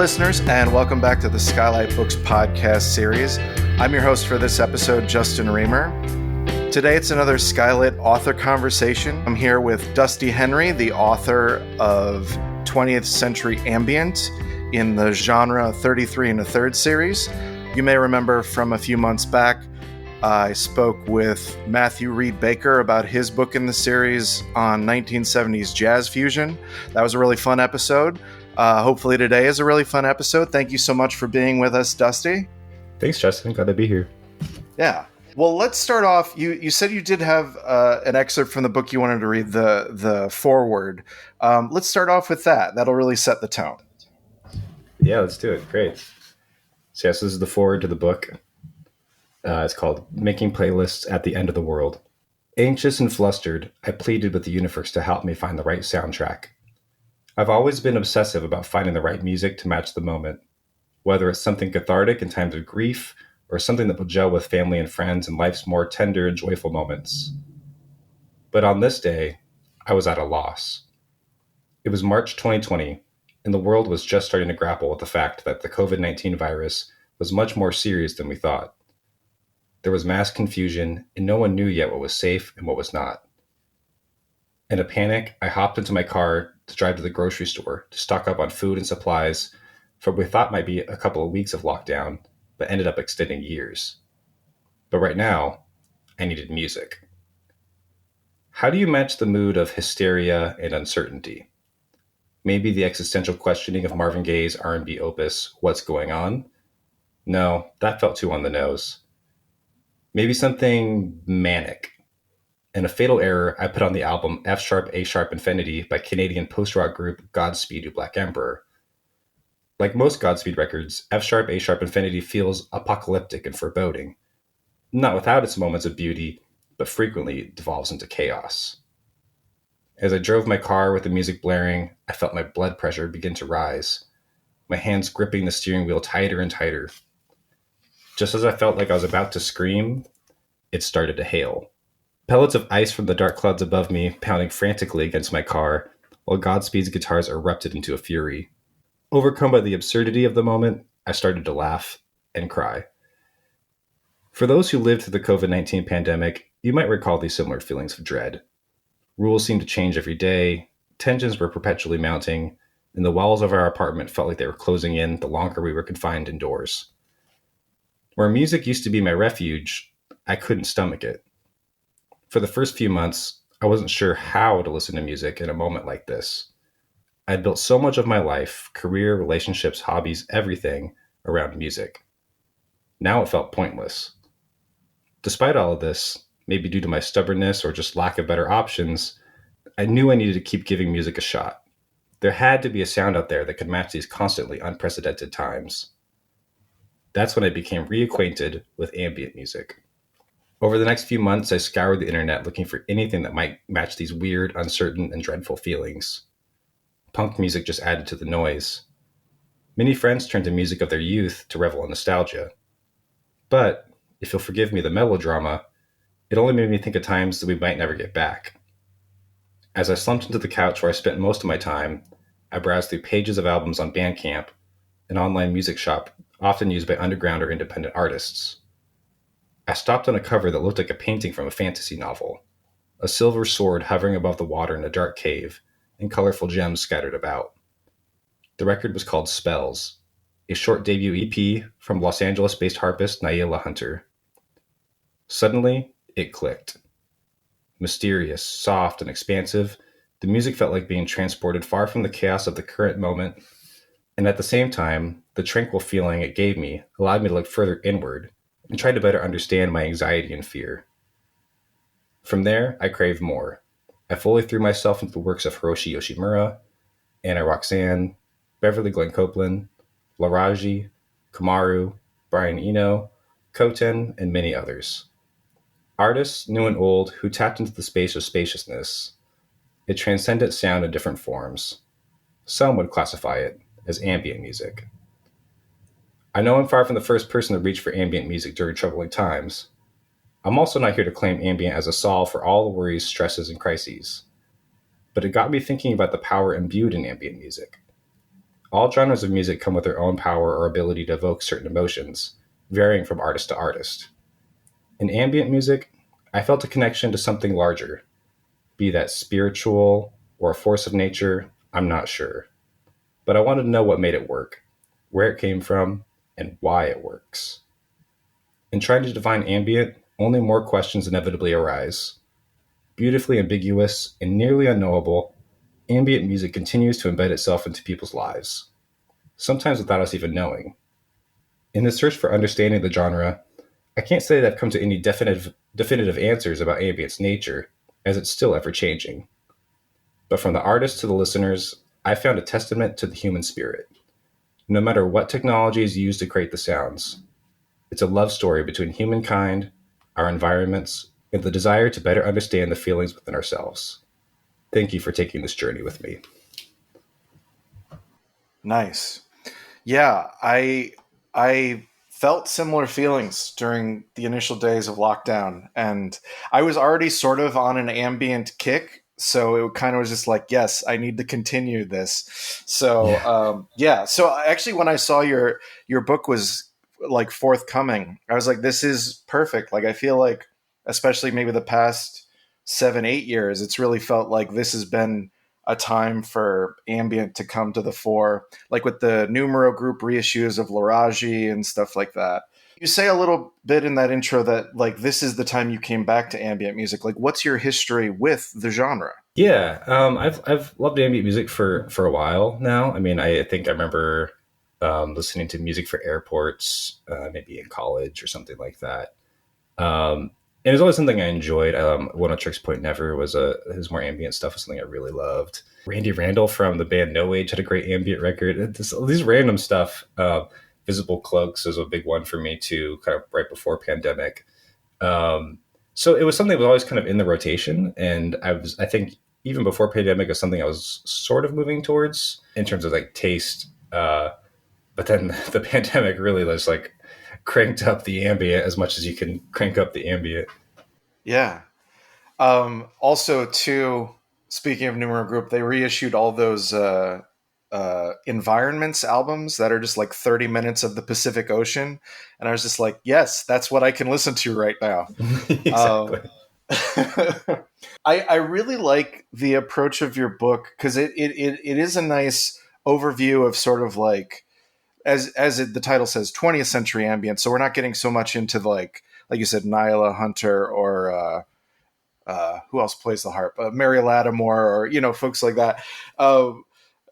listeners, and welcome back to the SKYLIT Books podcast series. I'm your host for this episode, Justin Remer. Today it's another SKYLIT author conversation. I'm here with Dusty Henry, the author of 20th Century Ambient in the genre 33 1/3 series. You may remember from a few months back, I spoke with Matthew Reed Baker about his book in the series on 1970s jazz fusion. That was a really fun episode. Hopefully today is a really fun episode. Thank you so much for being with us, Dusty. Thanks, Justin. Glad to be here. Yeah. Well, let's start off. You said you did have an excerpt from the book you wanted to read, the foreword. Let's start off with that. That'll really set the tone. Yeah, let's do it. Great. So yes, this is the foreword to the book. It's called Making Playlists at the End of the World. Anxious and flustered, I pleaded with the universe to help me find the right soundtrack. I've always been obsessive about finding the right music to match the moment, whether it's something cathartic in times of grief or something that will gel with family and friends in life's more tender and joyful moments. But on this day, I was at a loss. It was March 2020, and the world was just starting to grapple with the fact that the COVID-19 virus was much more serious than we thought. There was mass confusion, and no one knew yet what was safe and what was not. In a panic, I hopped into my car to drive to the grocery store to stock up on food and supplies for what we thought might be a couple of weeks of lockdown, but ended up extending years. But right now, I needed music. How do you match the mood of hysteria and uncertainty? Maybe the existential questioning of Marvin Gaye's R&B opus, What's Going On? No, that felt too on the nose. Maybe something manic. In a fatal error, I put on the album F-sharp, A-sharp Infinity by Canadian post-rock group Godspeed You Black Emperor. Like most Godspeed records, F-sharp, A-sharp Infinity feels apocalyptic and foreboding. Not without its moments of beauty, but frequently devolves into chaos. As I drove my car with the music blaring, I felt my blood pressure begin to rise, my hands gripping the steering wheel tighter and tighter. Just as I felt like I was about to scream, it started to hail. Pellets of ice from the dark clouds above me pounding frantically against my car, while Godspeed's guitars erupted into a fury. Overcome by the absurdity of the moment, I started to laugh and cry. For those who lived through the COVID-19 pandemic, you might recall these similar feelings of dread. Rules seemed to change every day, tensions were perpetually mounting, and the walls of our apartment felt like they were closing in the longer we were confined indoors. Where music used to be my refuge, I couldn't stomach it. For the first few months, I wasn't sure how to listen to music in a moment like this. I'd built so much of my life, career, relationships, hobbies, everything, around music. Now it felt pointless. Despite all of this, maybe due to my stubbornness or just lack of better options, I knew I needed to keep giving music a shot. There had to be a sound out there that could match these constantly unprecedented times. That's when I became reacquainted with ambient music. Over the next few months, I scoured the internet looking for anything that might match these weird, uncertain, and dreadful feelings. Punk music just added to the noise. Many friends turned to music of their youth to revel in nostalgia. But, if you'll forgive me the melodrama, it only made me think of times that we might never get back. As I slumped into the couch where I spent most of my time, I browsed through pages of albums on Bandcamp, an online music shop often used by underground or independent artists. I stopped on a cover that looked like a painting from a fantasy novel, a silver sword hovering above the water in a dark cave, and colorful gems scattered about. The record was called Spells, a short debut EP from Los Angeles-based harpist Naila Hunter. Suddenly, it clicked. Mysterious, soft, and expansive, the music felt like being transported far from the chaos of the current moment, and at the same time, the tranquil feeling it gave me allowed me to look further inward and try to better understand my anxiety and fear. From there, I craved more. I fully threw myself into the works of Hiroshi Yoshimura, Anna Roxanne, Beverly Glenn Copeland, Laraji, Kamaru, Brian Eno, Koten, and many others. Artists, new and old, who tapped into the space of spaciousness, a transcendent sound in different forms. Some would classify it as ambient music. I know I'm far from the first person to reach for ambient music during troubling times. I'm also not here to claim ambient as a solve for all the worries, stresses, and crises. But it got me thinking about the power imbued in ambient music. all genres of music come with their own power or ability to evoke certain emotions, varying from artist to artist. In ambient music, I felt a connection to something larger, be that spiritual or a force of nature, I'm not sure. But I wanted to know what made it work, where it came from, and why it works. In trying to define ambient, only more questions inevitably arise. Beautifully ambiguous and nearly unknowable, ambient music continues to embed itself into people's lives, sometimes without us even knowing. In the search for understanding the genre, I can't say that I've come to any definitive answers about ambient's nature, as it's still ever changing. But from the artists to the listeners, I found a testament to the human spirit. No matter what technology is used to create the sounds, it's a love story between humankind, our environments, and the desire to better understand the feelings within ourselves. Thank you for taking this journey with me. Nice. Yeah, I felt similar feelings during the initial days of lockdown, and I was already sort of on an ambient kick, so it kind of was just like, yes, I need to continue this. So Yeah. yeah. So actually, when I saw your book was like forthcoming, I was like, this is perfect. Like I feel like, especially maybe the past 7, 8 years, it's really felt like this has been a time for ambient to come to the fore, like with the Numero Group reissues of Laraji and stuff like that. You say a little bit in that intro that like this is the time you came back to ambient music. Like, what's your history with the genre? Yeah, I've loved ambient music for a while now. I mean, I think I remember listening to music for airports, maybe in college or something like that. And it was always something I enjoyed. One of Tricks Point Never was his more ambient stuff was something I really loved. Randy Randall from the band No Age had a great ambient record. These random stuff. Visible Cloaks is a big one for me too, kind of right before pandemic. Um, so it was something that was always kind of in the rotation, and I think even before pandemic, it was something I was sort of moving towards in terms of like taste. But then the pandemic really was like cranked up the ambient as much as you can crank up the ambient. Yeah. Also, too, speaking of Numero Group, they reissued all those environments albums that are just like 30 minutes of the Pacific Ocean. And I was just like, yes, that's what I can listen to right now. Exactly. I really like the approach of your book because it is a nice overview of sort of like, the title says, 20th century ambient. So we're not getting so much into like you said, Nyla Hunter or who else plays the harp? Mary Lattimore, or folks like that. Uh,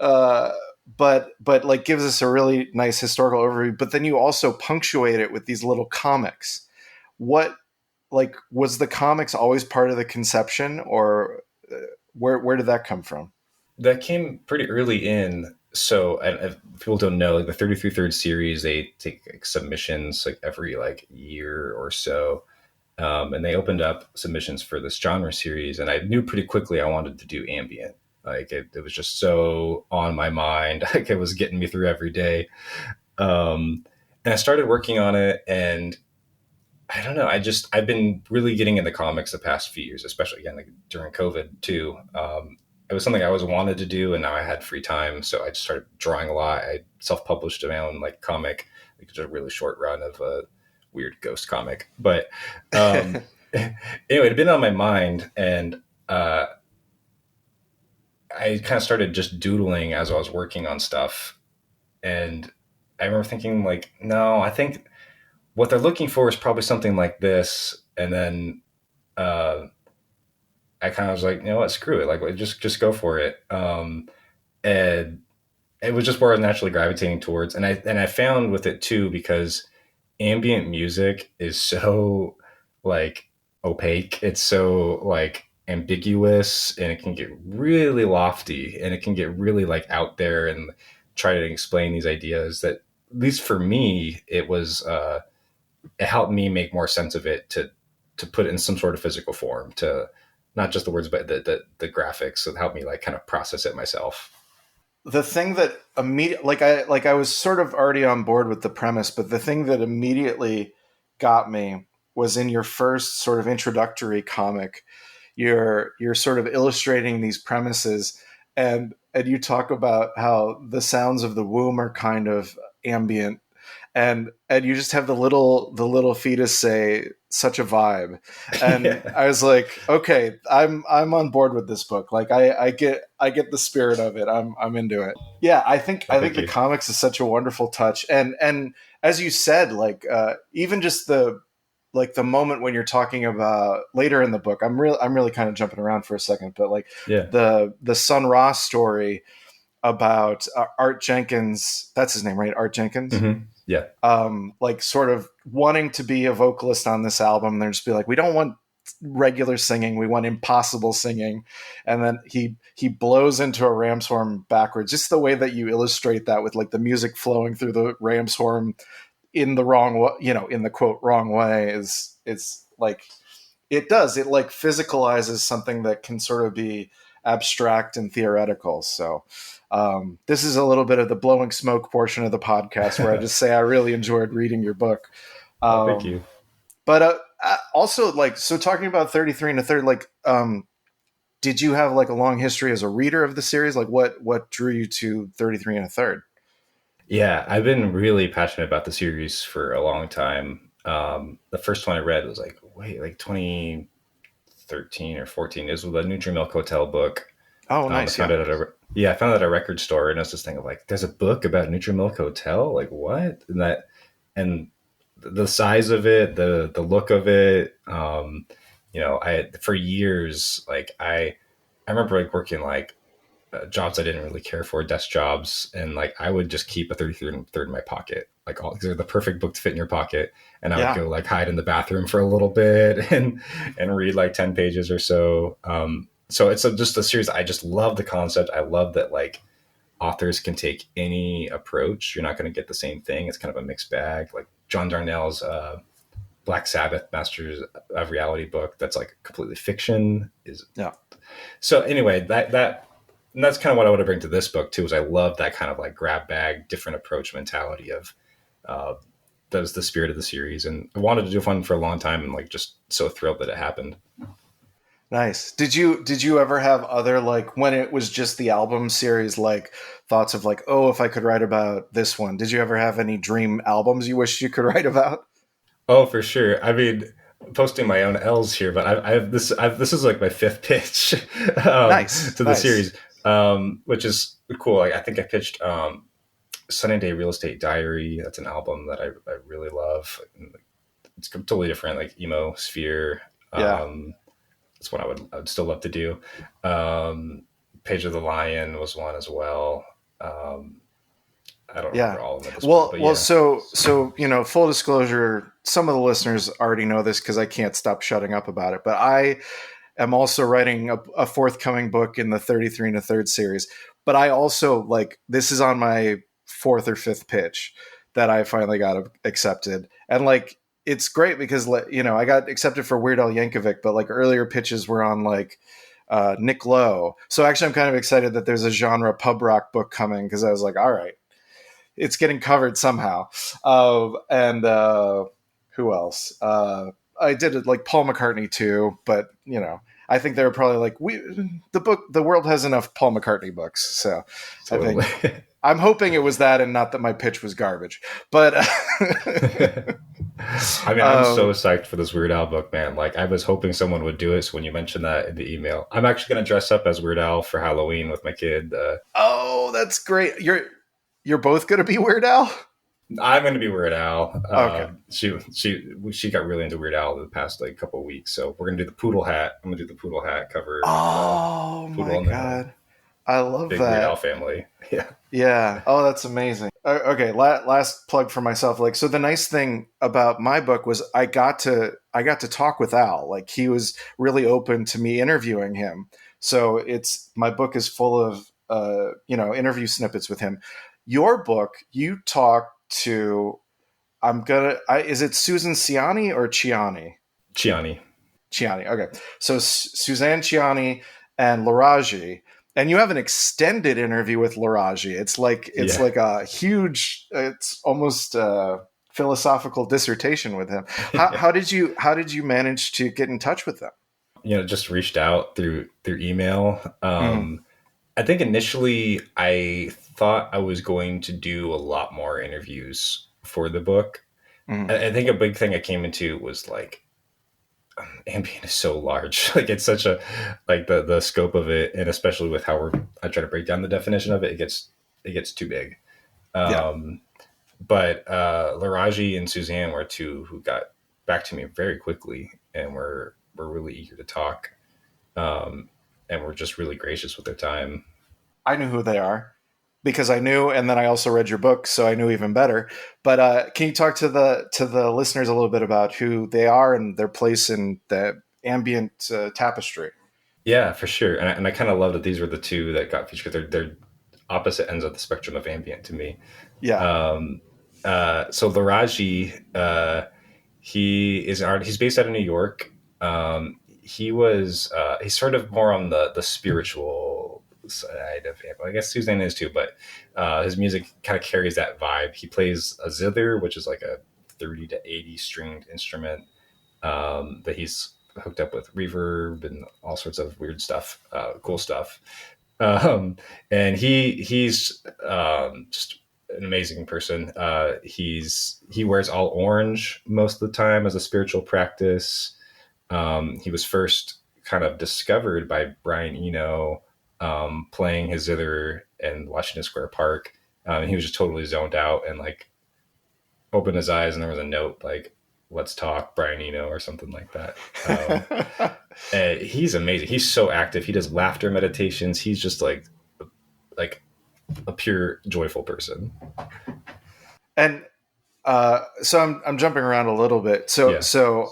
uh, but like gives us a really nice historical overview. But then you also punctuate it with these little comics. What like was the comics always part of the conception, or where did that come from? That came pretty early in. So, and if people don't know, like the 33 Third series, they take like submissions like every like year or so. And they opened up submissions for this genre series, and I knew pretty quickly I wanted to do ambient. Like it was just so on my mind. Like it was getting me through every day. And I started working on it, and I don't know. I've been really getting into comics the past few years, especially again like during COVID too. It was something I always wanted to do, and now I had free time, so I just started drawing a lot. I self-published my own like comic, like just a really short run of a weird ghost comic. But anyway, it had been on my mind, and I kind of started just doodling as I was working on stuff. And I remember thinking, like, no, I think what they're looking for is probably something like this. And then uh, I kind of was like, you know what, screw it, like just go for it. And it was just where I was naturally gravitating towards. And I found with it too, because ambient music is so like opaque. It's so like ambiguous, and it can get really lofty, and it can get really like out there and try to explain these ideas that, at least for me, it helped me make more sense of it to put it in some sort of physical form, to not just the words, but the graphics that helped me like kind of process it myself. The thing that I was sort of already on board with the premise, but the thing that immediately got me was in your first sort of introductory comic. You're sort of illustrating these premises, and and you talk about how the sounds of the womb are kind of ambient, and you just have the little fetus say such a vibe, and Yeah. I was like, okay, I'm on board with this book. Like I get the spirit of it. I'm into it. Yeah, Oh, I think thank the you. comics is such a wonderful touch, and as you said, like even just the moment when you're talking about later in the book, I'm really kind of jumping around for a second, but like Yeah. the Sun Ra story about Art Jenkins, that's his name, right? Art Jenkins. Yeah. Like sort of wanting to be a vocalist on this album. They're just be like, we don't want regular singing, we want impossible singing. And then he blows into a ram's horn backwards. Just the way that you illustrate that with like the music flowing through the ram's horn in the wrong way, in the quote wrong way is like it like physicalizes something that can sort of be abstract and theoretical. So this is a little bit of the blowing smoke portion of the podcast where I just say I really enjoyed reading your book. Oh, thank Um, you. but also, like, so talking about 33 and a third, like, did you have like a long history as a reader of the series? Like what drew you to 33 and a third? Yeah, I've been really passionate about the series for a long time. The first one I read was like 2013 or 14. It was the Nutri-Milk Hotel book. Oh, I nice. found Yeah. it I found it at a record store, and I was just thinking like, there's a book about Nutri-Milk Hotel, like what? And the size of it, the look of it. I for years I remember like working like jobs I didn't really care for, desk jobs, and like I would just keep a 33 and third in my pocket, like all because they're the perfect book to fit in your pocket, and I would Yeah. go like hide in the bathroom for a little bit and read like 10 pages or so. So it's just a series. I just love the concept. I love that like authors can take any approach. You're not going to get the same thing. It's kind of a mixed bag. Like John Darnell's Black Sabbath, Masters of Reality book. That's like completely fiction. Is Yeah. so anyway, and that's kind of what I want to bring to this book too. Is I love that kind of like grab bag, different approach mentality of uh, that was the spirit of the series, and I wanted to do one for a long time, and like just so thrilled that it happened. Nice. Did you ever have other, like, when it was just the album series, like thoughts of like, oh, if I could write about this one? Did you ever have any dream albums you wish you could write about? Oh, for sure. I mean, posting my own L's here, but I have this. This is like my fifth pitch Nice. to the Nice. series, which is cool. Like, I think I pitched Sunny Day Real Estate Diary. That's an album that I really love. It's totally different, like emo sphere. Yeah. That's what I would still love to do. Page of the Lion was one as well. I don't Yeah. remember all of them at this point, Well, but well, yeah. so full disclosure, some of the listeners already know this because I can't stop shutting up about it. But I am also writing a forthcoming book in the 33 and a third series. But I also, like, this is on my fourth or fifth pitch that I finally got accepted, and like it's great because I got accepted for Weird Al Yankovic, but like earlier pitches were on like Nick Lowe. So actually, I'm kind of excited that there's a genre pub rock book coming because I was like, all right, it's getting covered somehow. And who else? I did it like Paul McCartney too, but I think they were probably like, the world has enough Paul McCartney books. So I Totally. think I'm hoping it was that and not that my pitch was garbage. But I mean, I'm so psyched for this Weird Al book, man. Like, I was hoping someone would do it. So when you mentioned that in the email, I'm actually going to dress up as Weird Al for Halloween with my kid. Oh, that's great. You're both going to be Weird Al? I'm going to be Weird Al. Okay. She got really into Weird Al the past like couple of weeks. So we're going to do the poodle hat. I'm going to do the poodle hat cover. Oh Poodle my God. I love big Weird Al that. family. Yeah. Yeah. Oh, that's amazing. Okay. Last plug for myself. Like, so the nice thing about my book was I got to talk with Al. Like, he was really open to me interviewing him. So my book is full of, interview snippets with him. Your book, you talk to, is it Susan Ciani or Ciani? Chiani. Ciani. Okay. So Suzanne Ciani and Laraji. And you have an extended interview with Laraji. It's like a huge, it's almost a philosophical dissertation with him. How did you manage to get in touch with them? Just reached out through email. I think initially I thought I was going to do a lot more interviews for the book. Mhm. I think a big thing I came into was like ambient is so large. Like it's such a like the scope of it, and especially with how I try to break down the definition of it, it gets too big. Yeah. Um, but Laraji and Suzanne were two who got back to me very quickly, and were really eager to talk, um, and were just really gracious with their time. I knew who they are because I knew, and then I also read your book, so I knew even better. But can you talk to the listeners a little bit about who they are and their place in the ambient tapestry? Yeah, for sure. And I kind of love that these were the two that got featured. They're opposite ends of the spectrum of ambient to me. Yeah. Um, so Laraji, he's based out of New York. He's sort of more on the spiritual side of him. I guess Suzanne is too, but his music kind of carries that vibe. He plays a zither, which is like a 30 to 80 stringed instrument that he's hooked up with reverb and all sorts of weird stuff, cool stuff. Um, and he's just an amazing person. He wears all orange most of the time as a spiritual practice. He was first kind of discovered by Brian Eno playing his zither and Washington Square Park. And he was just totally zoned out and like opened his eyes and there was a note like "Let's talk, Brian Eno" or something like that. And he's amazing. He's so active. He does laughter meditations. He's just like a pure joyful person. And so I'm jumping around a little bit. So Yeah.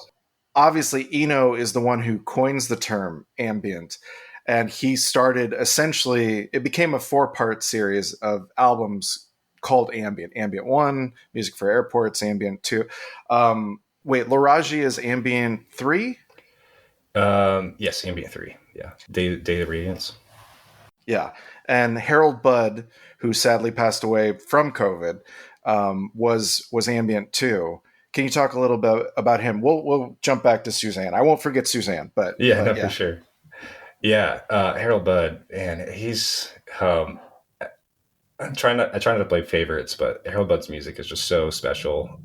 obviously Eno is the one who coins the term ambient, and he started essentially. It became a 4-part series of albums called Ambient. Ambient One, Music for Airports. Ambient Two. Wait, Laraji is Ambient Three. Yes, Ambient 3. Yeah. Day of Radiance. Yeah, and Harold Budd, who sadly passed away from COVID, was Ambient Two. Can you talk a little bit about him? We'll jump back to Suzanne. I won't forget Suzanne, Yeah, but no, for yeah. sure. Yeah. Harold Budd, and he's, I try not to play favorites, but Harold Budd's music is just so special.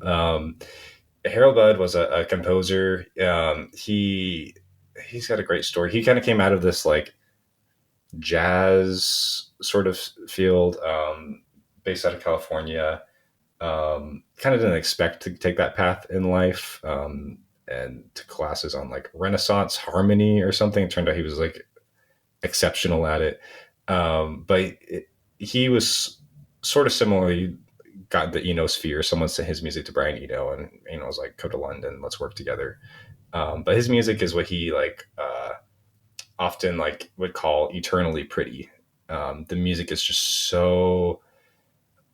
Harold Budd was a composer. He's got a great story. He kind of came out of this like jazz sort of field, based out of California. Kind of didn't expect to take that path in life, and took classes on like Renaissance harmony or something. It turned out he was like exceptional at it. But he was sort of similarly got the Eno sphere. Someone sent his music to Brian Eno, and Eno was like, "Come to London, let's work together." But his music is what he like often like would call eternally pretty. The music is just so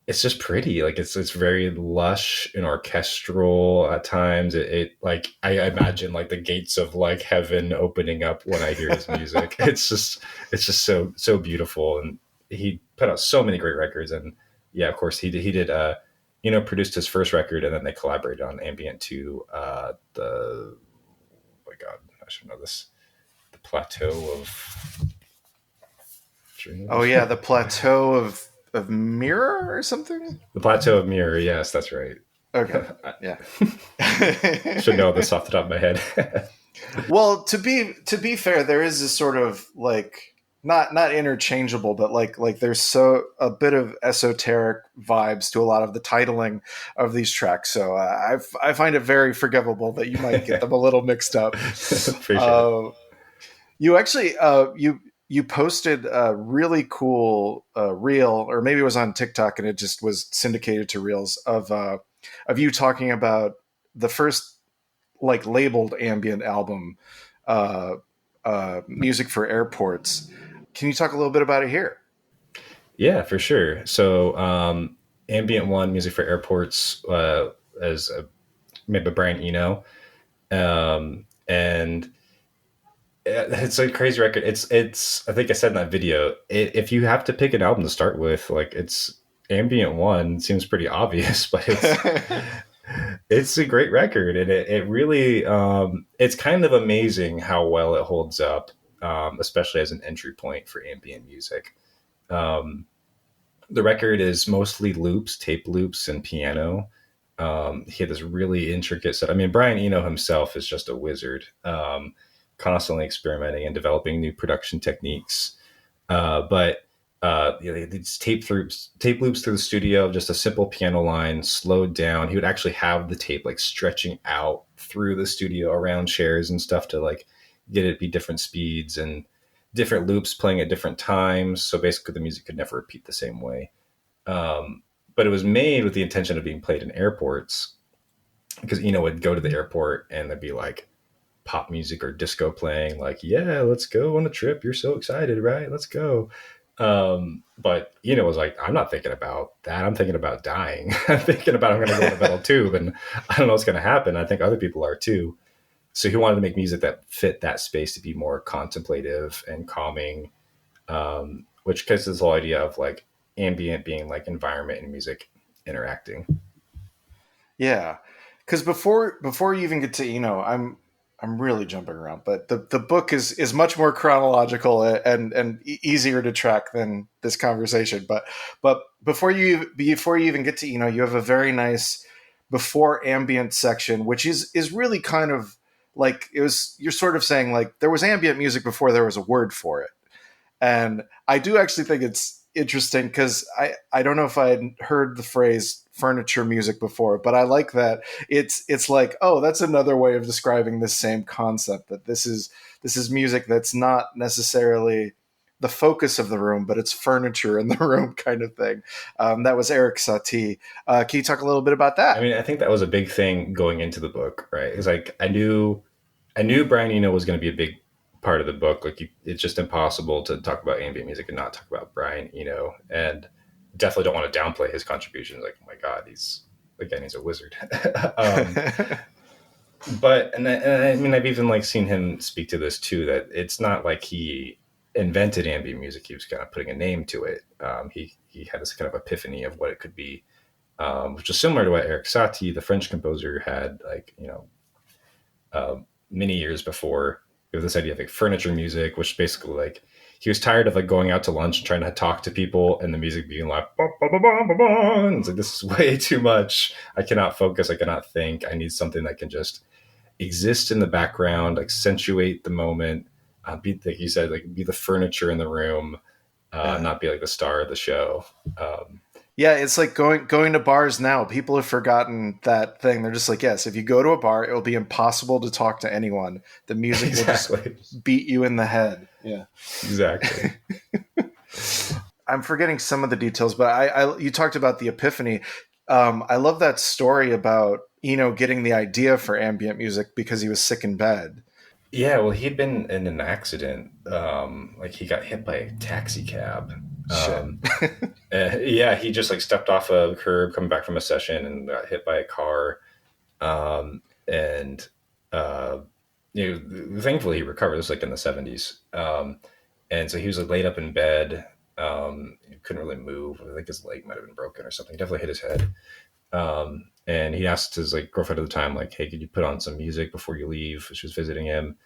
it's just pretty. Like it's very lush and orchestral at times. It like I imagine like the gates of like heaven opening up when I hear his music. It's just so beautiful, and he put out so many great records. And yeah, of course he did produced his first record, and then they collaborated on Ambient 2. The oh my God, I should know this. The Plateau of Dreams. Oh yeah, the Plateau of Mirror or something. The Plateau of Mirror. Yes, that's right. Okay, yeah. Should know this off the top of my head. Well, to be fair, there is this sort of like not interchangeable, but like there's so a bit of esoteric vibes to a lot of the titling of these tracks. So I find it very forgivable that you might get them a little mixed up. Appreciate it. You actually you posted a really cool reel, or maybe it was on TikTok, and it just was syndicated to reels of you talking about the first like labeled ambient album, Music for Airports. Can you talk a little bit about it here? Yeah, for sure. So, Ambient One, Music for Airports, as made by Brian Eno, and it's a crazy record. It's. I think I said in that video, if you have to pick an album to start with, like it's Ambient One seems pretty obvious, but it's a great record, and it really it's kind of amazing how well it holds up, especially as an entry point for ambient music. The record is mostly loops, tape loops, and piano. He had this really intricate set. I mean, Brian Eno himself is just a wizard, constantly experimenting and developing new production techniques. But these tape loops through the studio, just a simple piano line slowed down. He would actually have the tape like stretching out through the studio around chairs and stuff to like get it be different speeds and different loops playing at different times. So basically, the music could never repeat the same way. Um, but it was made with the intention of being played in airports because would go to the airport and there'd be like pop music or disco playing, like, yeah, let's go on a trip. You're so excited, right? Let's go. But was like, I'm not thinking about that. I'm thinking about dying. I'm thinking about I'm going to go in a metal tube and I don't know what's going to happen. I think other people are too. So he wanted to make music that fit that space to be more contemplative and calming, which gets this whole idea of like ambient being like environment and music interacting. Yeah, because before you even get to I'm really jumping around, but the book is much more chronological and easier to track than this conversation. But before you even get to you have a very nice before ambient section, which is really kind of like you're sort of saying like there was ambient music before there was a word for it. And I do actually think it's interesting because I don't know if I had heard the phrase furniture music before, but I like that it's like, oh, that's another way of describing this same concept, that this is music that's not necessarily the focus of the room, but it's furniture in the room kind of thing. That was Eric Satie. Can you talk a little bit about that? I mean, I think that was a big thing going into the book, right? It's like I knew Brian Eno was going to be a big part of the book. Like it's just impossible to talk about ambient music and not talk about Brian Eno, and definitely don't want to downplay his contributions. Like, oh my God, he's a wizard. But I mean, I've even like seen him speak to this too, that it's not like he invented ambient music. He was kind of putting a name to it. He had this kind of epiphany of what it could be, which is similar to what Eric Satie, the French composer, had many years before. With this idea of like furniture music, which basically like he was tired of like going out to lunch and trying to talk to people and the music being like bah, bah, bah, bah, bah, bah. And it's like, this is way too much. I cannot focus. I cannot think. I need something that can just exist in the background, accentuate the moment, be like you said, like be the furniture in the room, not be like the star of the show. Yeah, it's like going to bars now. People have forgotten that thing. They're just like, yes, if you go to a bar, it will be impossible to talk to anyone. The music will just beat you in the head. Yeah, exactly. I'm forgetting some of the details, but you talked about the epiphany. I love that story about getting the idea for ambient music because he was sick in bed. Yeah, well, he'd been in an accident. Like he got hit by a taxi cab. Yeah, he just like stepped off a curb coming back from a session and got hit by a car. And thankfully he recovered. This was like in the 70s. And so he was like, laid up in bed. He couldn't really move. I think his leg might have been broken or something. He definitely hit his head. And he asked his like girlfriend at the time, like, hey, could you put on some music before you leave? She was visiting him,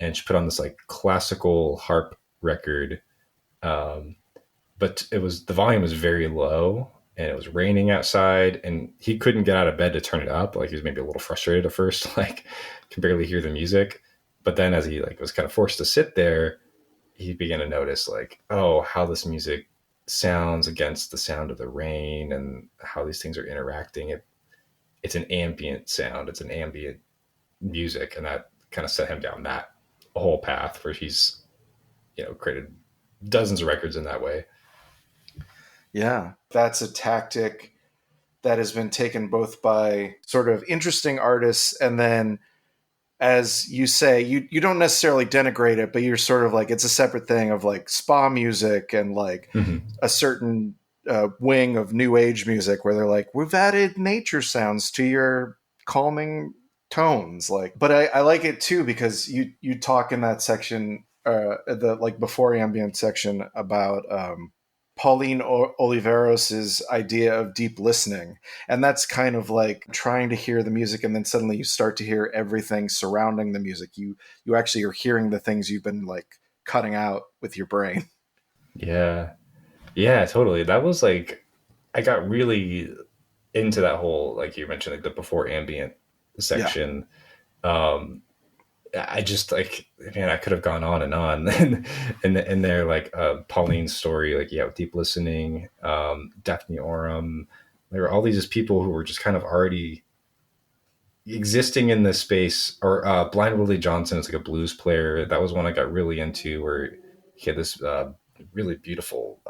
and she put on this like classical harp record. But the volume was very low and it was raining outside and he couldn't get out of bed to turn it up. Like he was maybe a little frustrated at first, like can barely hear the music. But then as he like was kind of forced to sit there, he began to notice like, oh, how this music sounds against the sound of the rain and how these things are interacting. It's an ambient sound. It's an ambient music. And that kind of set him down that whole path where he's, created dozens of records in that way. Yeah, that's a tactic that has been taken both by sort of interesting artists and then, as you say, you don't necessarily denigrate it, but you're sort of like, it's a separate thing of like spa music and like a certain wing of new age music where they're like, we've added nature sounds to your calming tones. Like, but I like it too, because you talk in that section, the like before ambient section about, Pauline Oliveros' idea of deep listening. And that's kind of like trying to hear the music and then suddenly you start to hear everything surrounding the music. You actually are hearing the things you've been like cutting out with your brain. Yeah. Yeah, totally. That was like, I got really into that whole, like you mentioned, like the before ambient Yeah. section. Um, I just like, man, I could have gone on and on. And they're like Pauline's story, like, yeah, with deep listening, Daphne Oram. There were all these just people who were just kind of already existing in this space. Or Blind Willie Johnson is like a blues player. That was one I got really into, where he had this really beautiful,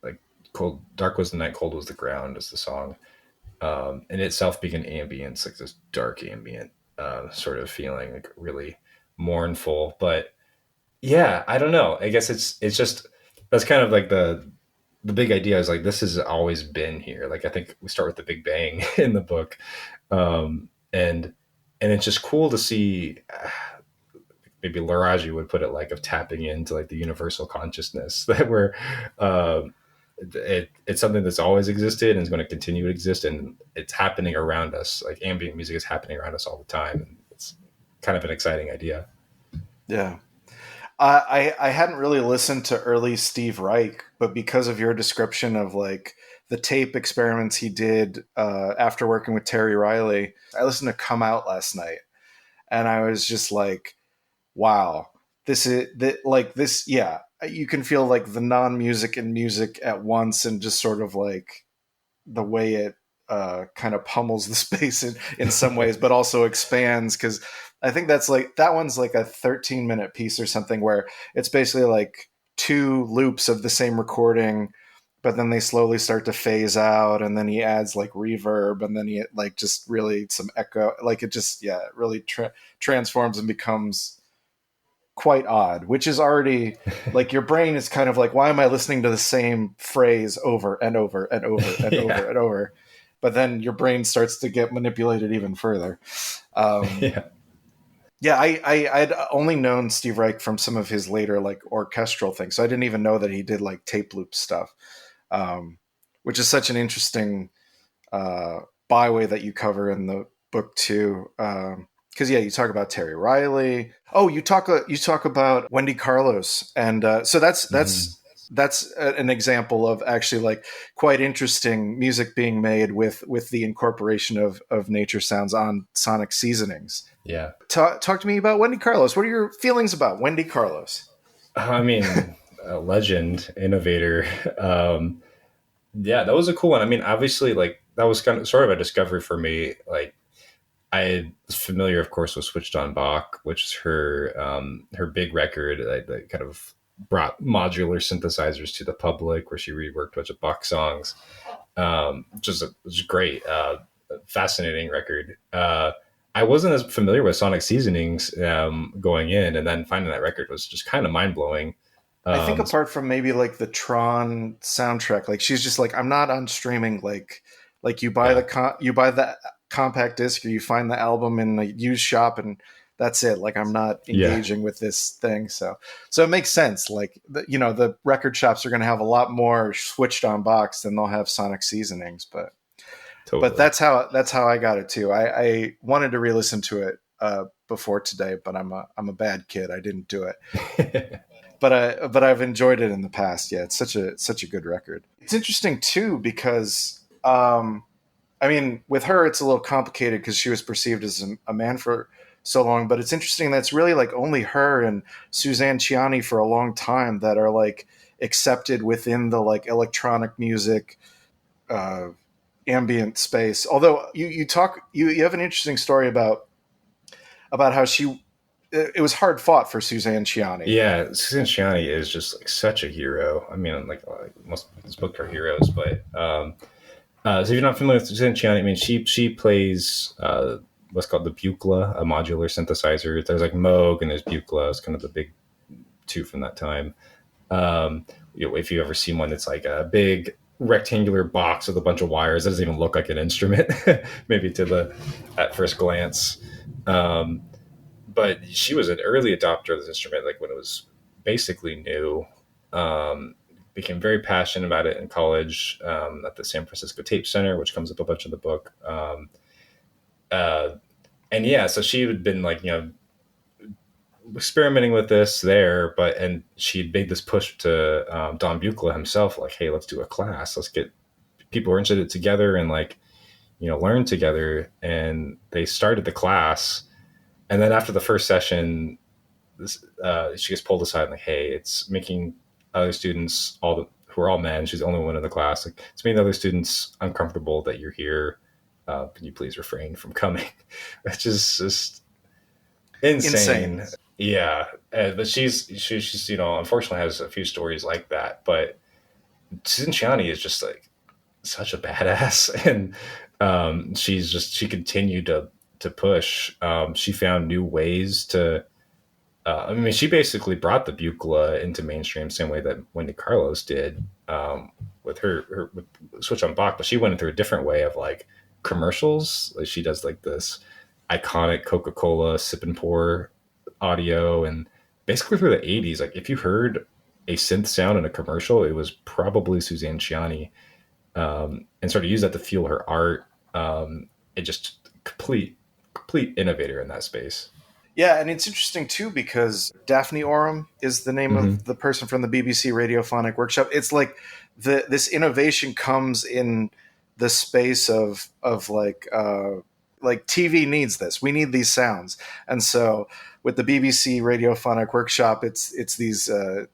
like, cold, dark was the night, cold was the ground is the song. In itself being an ambience, like this dark ambient sort of feeling, like really mournful. But yeah, I don't know. I guess it's just, that's kind of like the big idea is like, this has always been here. Like, I think we start with the Big Bang in the book, and it's just cool to see. Maybe Laraji would put it like, of tapping into like the universal consciousness that we're. It's something that's always existed and is going to continue to exist, and it's happening around us. Like, ambient music is happening around us all the time, and it's kind of an exciting idea. Yeah. I hadn't really listened to early Steve Reich, but because of your description of like the tape experiments he did after working with Terry Riley, I listened to Come Out last night, and I was just like, wow, this is that, like this. Yeah, you can feel like the non-music and music at once, and just sort of like the way it kind of pummels the space in some ways, but also expands. Because I think that's like, that one's like a 13-minute piece or something, where it's basically like two loops of the same recording, but then they slowly start to phase out, and then he adds like reverb, and then he like just really some echo, like it just, yeah, it really transforms and becomes quite odd, which is already like, your brain is kind of like, why am I listening to the same phrase over and over and over and Yeah. over and over? But then your brain starts to get manipulated even further. Yeah. Yeah, I'd only known Steve Reich from some of his later like orchestral things, so I didn't even know that he did like tape loop stuff, um, which is such an interesting byway that you cover in the book too. Because yeah, you talk about Terry Riley. Oh, you talk about Wendy Carlos, and so that's Mhm. an example of actually like quite interesting music being made with the incorporation of nature sounds on sonic seasonings. Yeah. Talk to me about Wendy Carlos. What are your feelings about Wendy Carlos? I mean, a legend, innovator. Um, yeah, that was a cool one. I mean, obviously, like, that was kind of sort of a discovery for me. Like, I was familiar, of course, with Switched on Bach, which is her big record that kind of brought modular synthesizers to the public, where she reworked a bunch of Bach songs, which is great, fascinating record. I wasn't as familiar with Sonic Seasonings going in, and then finding that record was just kind of mind blowing. I think Um, apart from maybe like the Tron soundtrack, like she's just like, I'm not on streaming. Like you buy yeah, you buy the compact disc, or you find the album in a used shop, and that's it. Like, I'm not yeah, engaging with this thing. So it makes sense. Like the record shops are going to have a lot more switched on box than they'll have Sonic Seasonings. But totally. that's how I got it too. I wanted to re-listen to it before today, but I'm a bad kid. I didn't do it. But I've enjoyed it in the past. Yeah, it's such a good record. It's interesting too, because I mean, with her it's a little complicated because she was perceived as a man for so long. But it's interesting that it's really like only her and Suzanne Ciani for a long time that are like accepted within the like electronic music uh, ambient space. Although you have an interesting story about how she it was hard fought for Suzanne Ciani. Yeah, Susan Shiani is just like such a hero. I mean, like most of these books are heroes, but so if you're not familiar with Susan Shiani, I mean, she plays what's called the Buchla, a modular synthesizer. There's like Moog and there's Buchla. It's kind of the big two from that time. If you've ever seen one, it's like a big rectangular box with a bunch of wires. It doesn't even look like an instrument, maybe to the at first glance. Um, but she was an early adopter of this instrument, like when it was basically new. Um, Became very passionate about it in college at the San Francisco Tape Center, which comes up a bunch in the book. Uh, and yeah, so she had been like, experimenting with this there, and she made this push to Don Buchla himself, like, hey, let's do a class. Let's get people who are interested together and like, learn together. And they started the class. And then after the first session, she gets pulled aside, like, hey, it's making other students, who are all men, she's the only one in the class, like, it's making other students uncomfortable that you're here. Can you please refrain from coming? Which is just insane. Yeah. But she's unfortunately has a few stories like that. But Susan Ciani is just like such a badass. And she continued to push. She found new ways to, she basically brought the Buchla into mainstream, same way that Wendy Carlos did with her with Switch on Bach, but she went through a different way of like commercials. Like she does like this iconic Coca-Cola sip and pour audio, and basically through the 80s, like if you heard a synth sound in a commercial, it was probably Suzanne Ciani, and sort of use that to fuel her art. It just complete innovator in that space. Yeah, and it's interesting too because Daphne Oram is the name of the person from the BBC Radiophonic Workshop. It's like this innovation comes in the space of like TV needs this. We need these sounds, and so with the BBC Radiophonic Workshop, it's these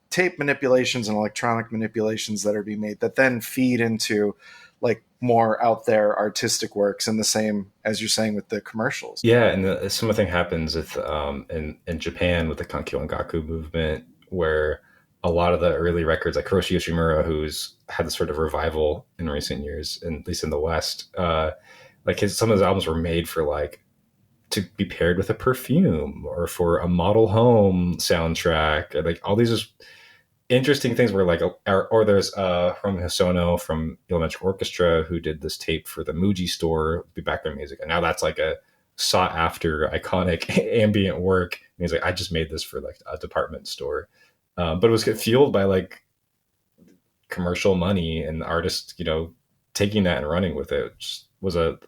tape manipulations and electronic manipulations that are being made that then feed into like more out there artistic works, and the same as you're saying with the commercials. Yeah, and a similar thing happens with in Japan with the Kankyo Gaku movement, where a lot of the early records, like Hiroshi Yoshimura, who's had this sort of revival in recent years, at least in the West, like some of his albums were made for like to be paired with a perfume or for a model home soundtrack, and like all these just interesting things where like, or there's Hiromi Hosono from Elementary Orchestra who did this tape for the Muji store, be background music, and now that's like a sought after iconic ambient work. And he's like, I just made this for like a department store, but it was fueled by like commercial money and artists, taking that and running with it, which was a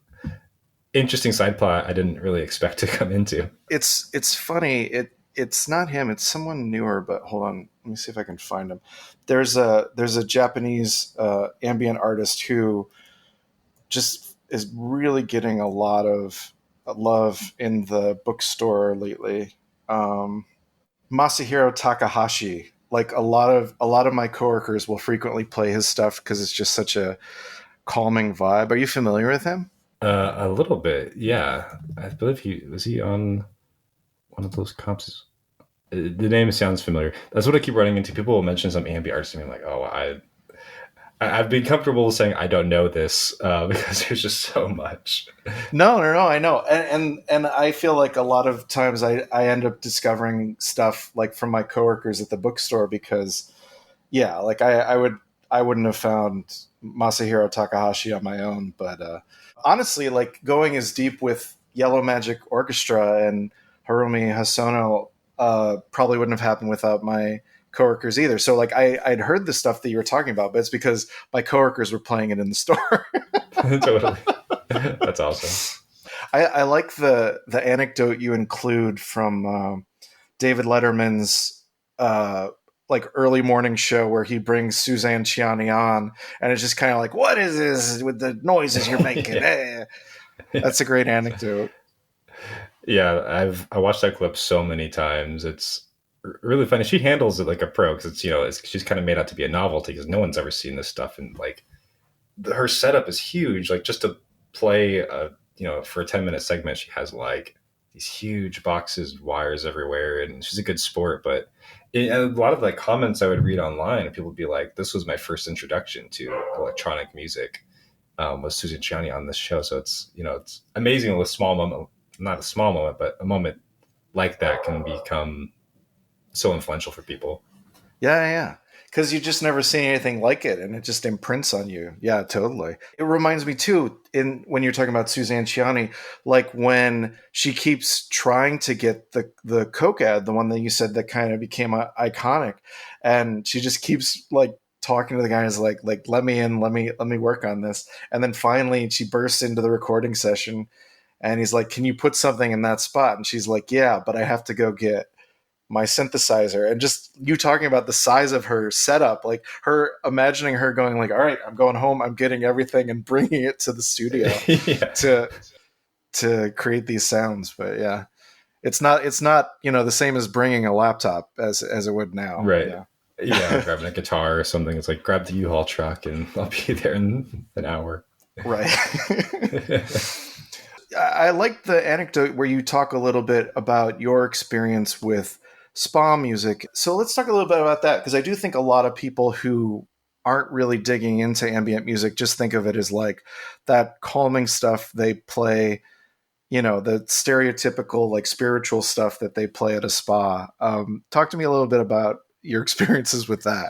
interesting side plot I didn't really expect to come into. It's funny. It's not him. It's someone newer. But hold on, let me see if I can find him. There's a Japanese ambient artist who just is really getting a lot of love in the bookstore lately. Masahiro Takahashi. Like a lot of my coworkers will frequently play his stuff because it's just such a calming vibe. Are you familiar with him? A little bit, yeah. I believe he was on one of those comps. The name sounds familiar. That's what I keep running into. People will mention some ambient artists to me. I'm like, oh, I've been comfortable saying I don't know this because there's just so much. No, I know, and I feel like a lot of times I end up discovering stuff like from my coworkers at the bookstore because, yeah, like I wouldn't have found Masahiro Takahashi on my own, but honestly, like going as deep with Yellow Magic Orchestra and Hiromi Hosono probably wouldn't have happened without my coworkers either. So like I'd heard the stuff that you were talking about, but it's because my coworkers were playing it in the store. Totally. That's awesome. I like the anecdote you include from David Letterman's like early morning show where he brings Suzanne Ciani on, and it's just kind of like, what is this with the noises you're making? Yeah. That's a great anecdote. Yeah, I watched that clip so many times. It's really funny. She handles it like a pro because she's kind of made out to be a novelty because no one's ever seen this stuff, and like her setup is huge. Like just to play for a 10-minute segment, she has like these huge boxes, wires everywhere, and she's a good sport. But a lot of the comments I would read online, people would be like, "This was my first introduction to electronic music." Was Susan Ciani on this show? So it's amazing. A small moment, not a small moment, but a moment like that can become so influential for people. Yeah. Because you just never seen anything like it, and it just imprints on you. Yeah, totally. It reminds me too, when you're talking about Suzanne Ciani, like when she keeps trying to get the Coke ad, the one that you said that kind of became iconic, and she just keeps like talking to the guys like let me in, let me work on this, and then finally she bursts into the recording session, and he's like, "Can you put something in that spot?" And she's like, "Yeah, but I have to go get my synthesizer, and just you talking about the size of her setup, like her imagining her going like, all right, I'm going home, I'm getting everything and bringing it to the studio Yeah. to create these sounds. But yeah, it's not the same as bringing a laptop as it would now. Right. Yeah. Yeah, grabbing a guitar or something. It's like, grab the U-Haul truck and I'll be there in an hour. Right. I like the anecdote where you talk a little bit about your experience with spa music. So let's talk a little bit about that, because I do think a lot of people who aren't really digging into ambient music just think of it as like that calming stuff they play, the stereotypical like spiritual stuff that they play at a spa. Talk to me a little bit about your experiences with that.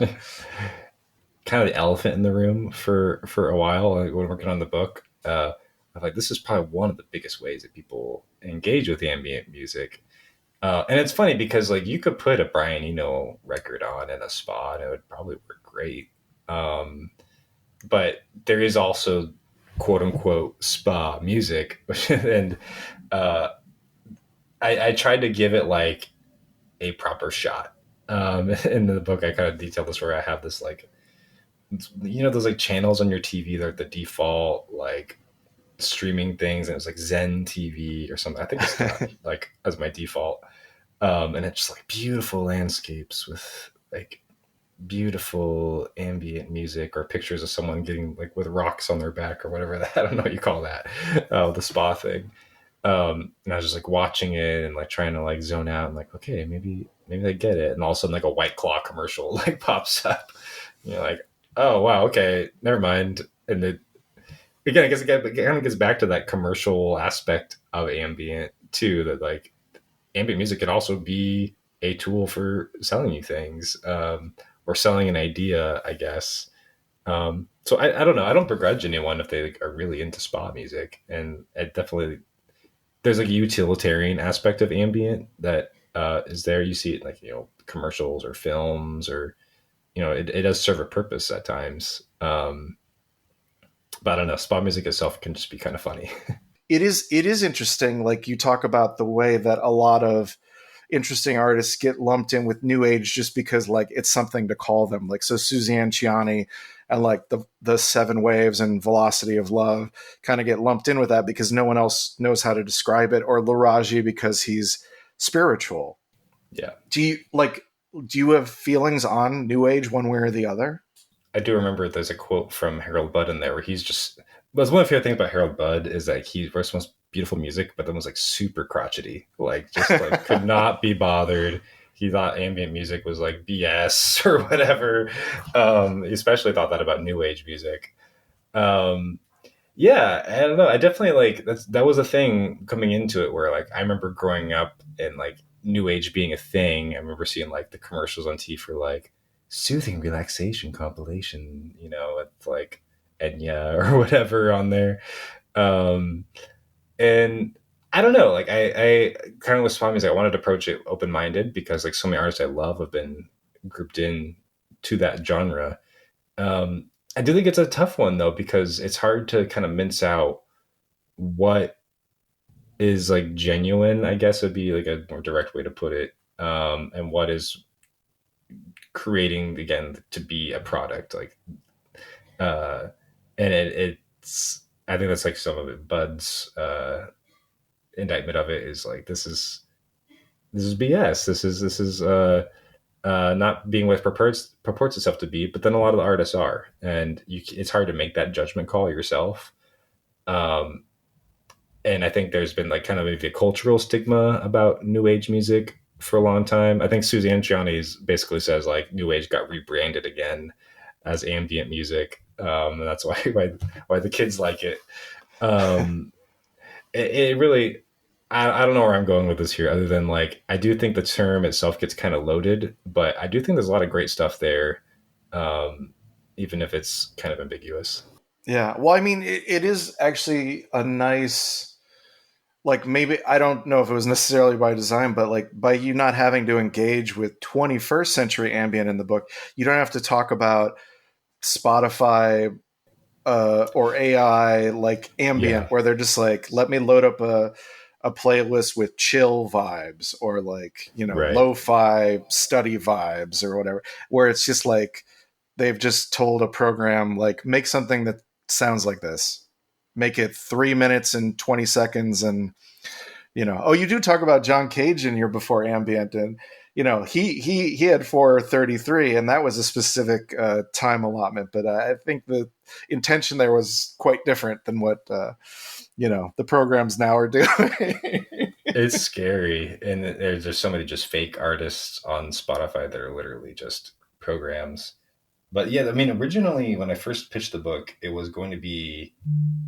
Kind of the elephant in the room for a while, like, when working on the book. I'm like, this is probably one of the biggest ways that people engage with ambient music. And it's funny because like you could put a Brian Eno record on in a spa and it would probably work great. But there is also quote unquote spa music. And I tried to give it like a proper shot. In the book, I kind of detailed this where I have this like, those like channels on your TV, they're the default like streaming things, and it's like Zen TV or something. I think it's got, like as my default. And it's just like beautiful landscapes with like beautiful ambient music or pictures of someone getting like with rocks on their back or whatever that, I don't know what you call that, the spa thing. And I was just like watching it and like trying to like zone out and like, okay, maybe they get it. And all of a sudden like a White Claw commercial like pops up. And you're like, oh wow, okay, never mind. And it again, I guess it kind of gets back to that commercial aspect of ambient too, that like ambient music can also be a tool for selling you things, or selling an idea, I guess. So I don't know. I don't begrudge anyone if they like, are really into spa music, and it definitely there's like a utilitarian aspect of ambient that is there. You see it like commercials or films, or it does serve a purpose at times. But I don't know. Spa music itself can just be kind of funny. It is interesting. Like you talk about the way that a lot of interesting artists get lumped in with new age just because like it's something to call them. Like so Suzanne Ciani and like the Seven Waves and Velocity of Love kind of get lumped in with that because no one else knows how to describe it, or Laraji because he's spiritual. Yeah. Do you have feelings on new age one way or the other? I do remember there's a quote from Harold Budd in there where he's just, but one of my favorite things about Harold Budd is that he writes the most beautiful music, but then was like super crotchety, like just like could not be bothered. He thought ambient music was like BS or whatever. He especially thought that about new age music. Yeah, I don't know. I definitely like that was a thing coming into it where like I remember growing up and like new age being a thing. I remember seeing like the commercials on TV for like soothing relaxation compilation, with like Enya or whatever on there. And I don't know, like I kind of with spa music, I wanted to approach it open minded because like so many artists I love have been grouped in to that genre. I do think it's a tough one though, because it's hard to kind of mince out what is like genuine, I guess would be like a more direct way to put it. And what is creating again to be a product, like, and it's, I think that's like some of it. Bud's, indictment of it is like, this is BS. This is, not being what purports itself to be, but then a lot of the artists are, and it's hard to make that judgment call yourself. And I think there's been like kind of maybe a cultural stigma about new age music for a long time. I think Suzanne Ciani basically says like new age got rebranded again as ambient music, and that's why the kids like it. It really, I don't know where I'm going with this here, other than like I do think the term itself gets kind of loaded, but I do think there's a lot of great stuff there, even if it's kind of ambiguous. Yeah. Well, I mean, it is actually a nice, like maybe, I don't know if it was necessarily by design, but like by you not having to engage with 21st century ambient in the book, you don't have to talk about Spotify or AI like ambient, Yeah. where they're just like, let me load up a a playlist with chill vibes or like, Right. lo-fi study vibes or whatever, where it's just like they've just told a program like make something that sounds like this, make it 3 minutes and 20 seconds. And oh, you do talk about John Cage in your before ambient, and he had 4:33, and that was a specific time allotment. But I think the intention there was quite different than what the programs now are doing. It's scary, and there's just so many just fake artists on Spotify that are literally just programs. But yeah, I mean, originally when I first pitched the book, it was going to be,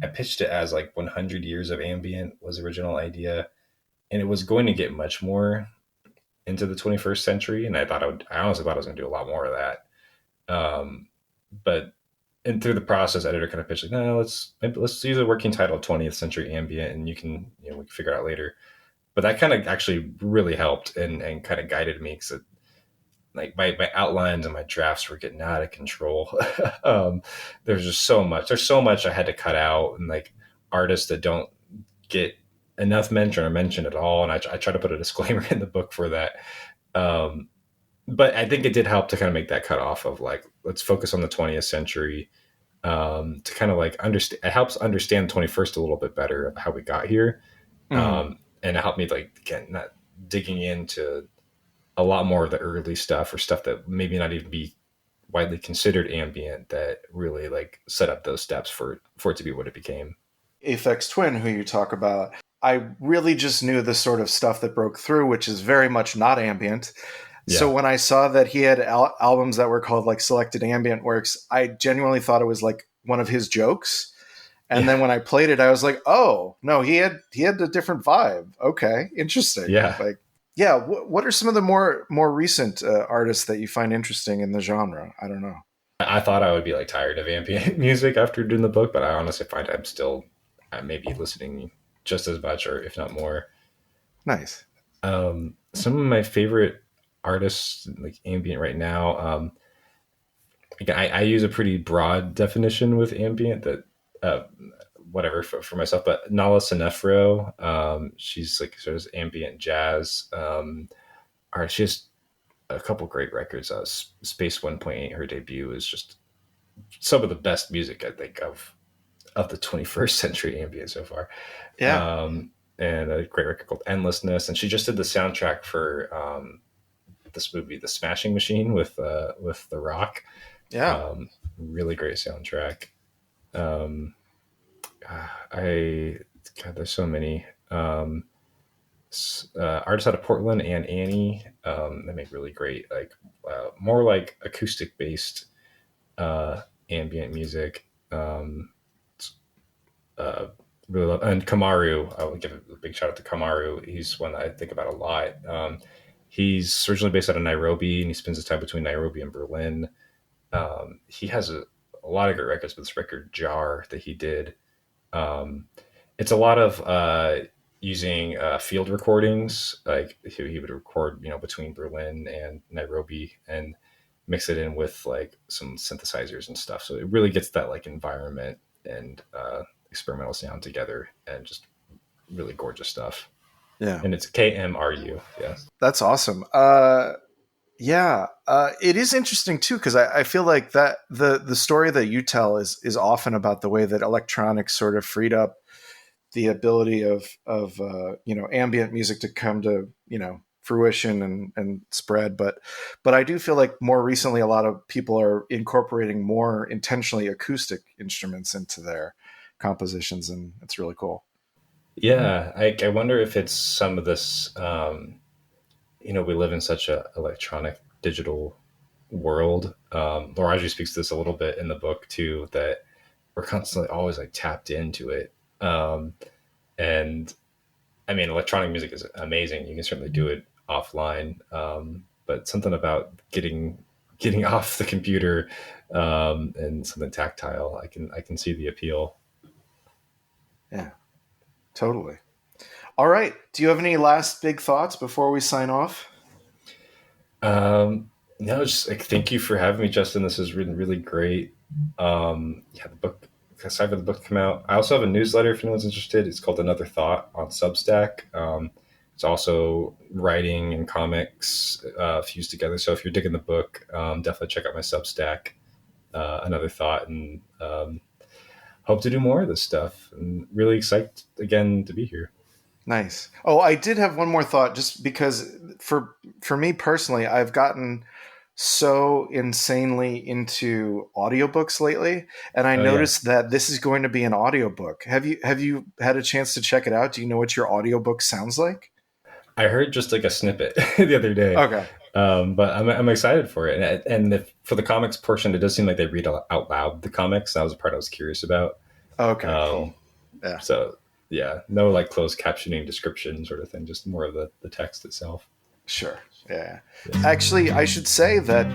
I pitched it as like 100 years of ambient was the original idea, and it was going to get much more into the 21st century. And I honestly thought I was going to do a lot more of that. But and through the process, editor kind of pitched like, no, let's use a working title, 20th century ambient, and you can, we can figure it out later. But that kind of actually really helped and kind of guided me, because like my outlines and my drafts were getting out of control. There's just so much. There's so much I had to cut out, and like artists that don't get enough mention or mention at all. And I try to put a disclaimer in the book for that. But I think it did help to kind of make that cutoff of like, let's focus on the 20th century, to kind of like understand. It helps understand the 21st a little bit better of how we got here. And it helped me like, again, not digging into a lot more of the early stuff or stuff that maybe not even be widely considered ambient, that really like set up those steps for it to be what it became. Aphex Twin, who you talk about, I really just knew the sort of stuff that broke through, which is very much not ambient. Yeah. So when I saw that he had albums that were called like Selected Ambient Works, I genuinely thought it was like one of his jokes. And then when I played it, I was like, oh no, he had a different vibe. Okay, interesting. Yeah. Like, yeah. What are some of the more recent artists that you find interesting in the genre? I don't know. I thought I would be like tired of ambient music after doing the book, but I honestly find I'm still maybe listening just as much, or if not more. Nice. Some of my favorite artists like ambient right now. I use a pretty broad definition with ambient that whatever for myself, but Nala Sinefro, she's like sort of ambient jazz. She has a couple great records. Space 1.8, her debut, is just some of the best music I think of the 21st century ambient so far. Yeah. And a great record called Endlessness, and she just did the soundtrack for this movie, The Smashing Machine, with The Rock. Yeah. Really great soundtrack. There's so many artists out of Portland and Annie. They make really great, like more like acoustic based ambient music. Really love, and Kamaru. I would give a big shout out to Kamaru. He's one that I think about a lot. He's originally based out of Nairobi, and he spends his time between Nairobi and Berlin. He has a lot of great records, but this record Jar that he did, it's a lot of using field recordings. Like he would record, between Berlin and Nairobi, and mix it in with like some synthesizers and stuff. So it really gets that like environment and experimental sound together, and just really gorgeous stuff. Yeah. And it's KMRU. Yeah. That's awesome. Yeah. It is interesting too, because I feel like that the story that you tell is often about the way that electronics sort of freed up the ability of ambient music to come to, fruition and spread. But I do feel like more recently, a lot of people are incorporating more intentionally acoustic instruments into their compositions, and it's really cool. Yeah. I wonder if it's some of this, we live in such a electronic digital world. Laraji speaks to this a little bit in the book too, that we're constantly always like tapped into it. And I mean, electronic music is amazing. You can certainly do it offline. But something about getting off the computer, and something tactile, I can see the appeal. Yeah, totally. All right. Do you have any last big thoughts before we sign off? No, just like, thank you for having me, Justin. This has been really great. The book excited for the book to come out. I also have a newsletter if anyone's interested. It's called Another Thought on Substack. It's also writing and comics fused together. So if you're digging the book, definitely check out my Substack, Another Thought, and hope to do more of this stuff. And really excited again to be here. Nice. Oh, I did have one more thought, just because for me personally, I've gotten so insanely into audiobooks lately, and I noticed that this is going to be an audiobook. Have you had a chance to check it out? Do you know what your audiobook sounds like? I heard just like a snippet the other day. Okay. But I'm excited for it. And for the comics portion, it does seem like they read out loud the comics. That was the part I was curious about. Okay, cool. Yeah. So, yeah, no like closed captioning description sort of thing, just more of the text itself. Sure. Yeah. Actually, I should say that,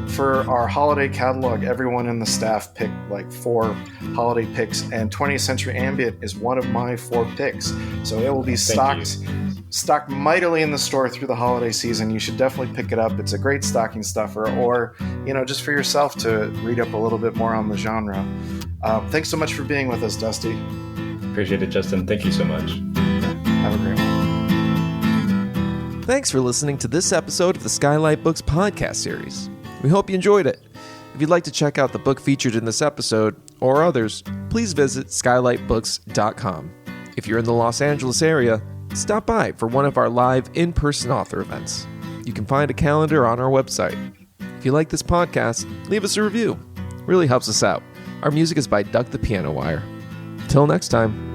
for our holiday catalog, everyone in the staff picked like 4 holiday picks, and 20th Century Ambient is one of my 4 picks. So it will be stocked mightily in the store through the holiday season. You should definitely pick it up. It's a great stocking stuffer, or, just for yourself to read up a little bit more on the genre. Thanks so much for being with us, Dusty. Appreciate it, Justin. Thank you so much. Have a great one. Thanks for listening to this episode of the SKYLIT Books podcast series. We hope you enjoyed it. If you'd like to check out the book featured in this episode, or others, please visit skylitbooks.com. If you're in the Los Angeles area, stop by for one of our live in-person author events. You can find a calendar on our website. If you like this podcast, leave us a review. It really helps us out. Our music is by Duck the Piano Wire. Till next time.